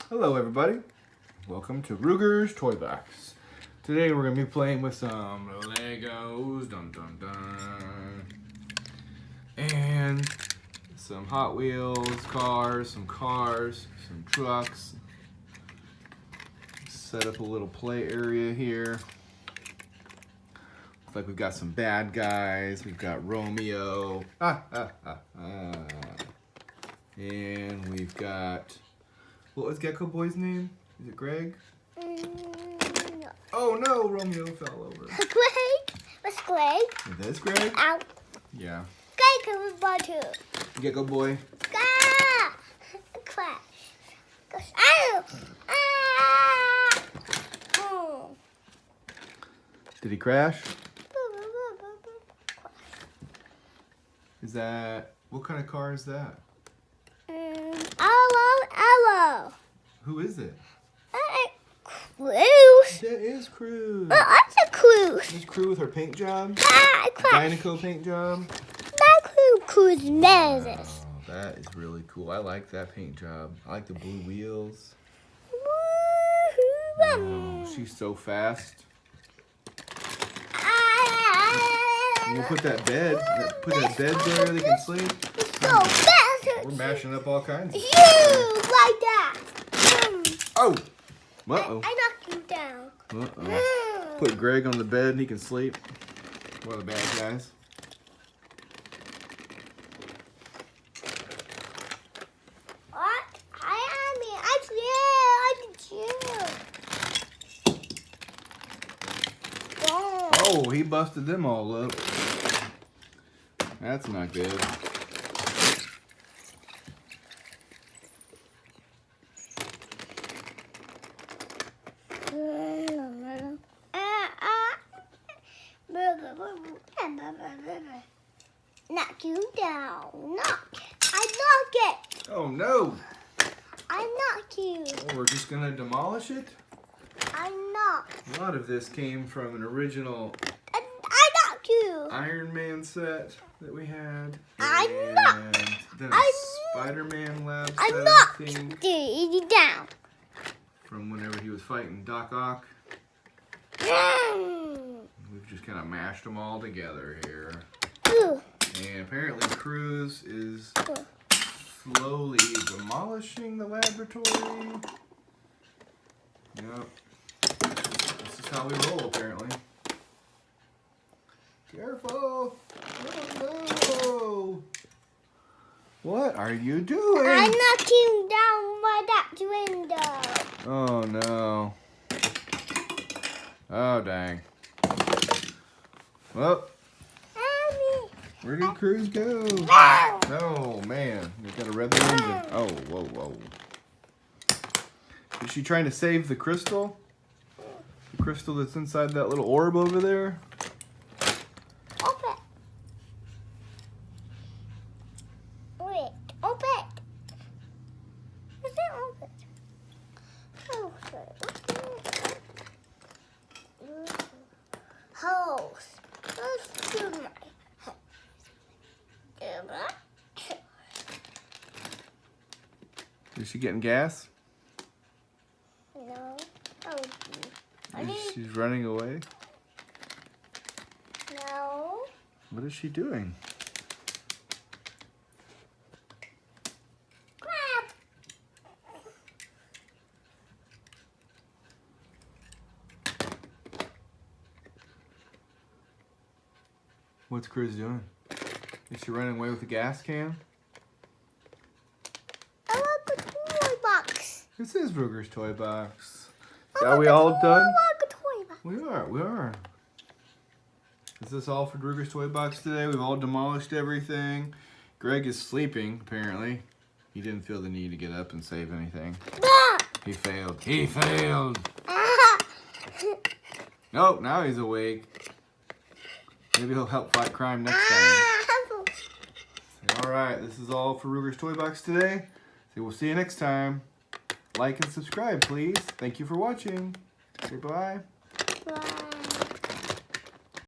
Hello everybody, welcome to Ruger's Toy Box. Today we're going to be playing with some Legos, dun dun dun, and some Hot Wheels cars, some trucks. Set up a little play area here. Looks like we've got some bad guys. We've got Romeo, and we've got, what was Gecko Boy's name? Is it Greg? No. Oh no, Romeo fell over. Greg? What's Greg? Is this Greg? Ow. Yeah. Greg was about to. Gecko Boy. Ah! Crash. Goes, ow! Ah! Oh. Did he crash? Is that, what kind of car is that? Hello. Who is it? Cruise. That is Cruz. Oh, that's a cruise. Is Cruz with her paint job? Ah, crash. Dynaco paint job? That cruise mazes. Oh, that is really cool. I like that paint job. I like the blue wheels. Oh, she's so fast. We'll put that bed there they can sleep. So fast. We're mashing up all kinds of You stuff. like that. Oh! Uh-oh. I knocked you down. Uh-oh. Put Greg on the bed and he can sleep. One of the bad guys. What? I did you. Oh, he busted them all up. That's not good. Knock you down. Knock. I knock it. Oh no! I knock you. Oh, we're just gonna demolish it? I knock. A lot of this came from an original I knock you. Iron Man set that we had. I and knocked. then a I Spider-Man lab set, I I knocked think, you down. from whenever he was fighting Doc Ock. We've just kind of mashed them all together here. Ooh. And apparently Cruz is slowly demolishing the laboratory. Yep. This is how we roll, apparently. Careful! Oh, no! What are you doing? I knocked you down by that window. Oh, no. Oh, dang. Well, where did Cruz go? Oh, man. We've got to rev the engine. Oh, whoa, whoa. Is she trying to save the crystal? The crystal that's inside that little orb over there? Open. Wait, open. Is it open? Oh, hose. Let's do my Is she getting gas? No. She's running away? No. What is she doing? Grab. What's Cruz doing? Is she running away with the gas can? I like a toy box. This is Ruger's Toy Box. Are we all done? I like a toy box. We are. Is this all for Ruger's Toy Box today? We've all demolished everything. Greg is sleeping, apparently. He didn't feel the need to get up and save anything. He failed. He failed! Nope, now he's awake. Maybe he'll help fight crime next time. Alright, this is all for Ruger's Toy Box today. So we'll see you next time. Like and subscribe, please. Thank you for watching. Say bye. Bye.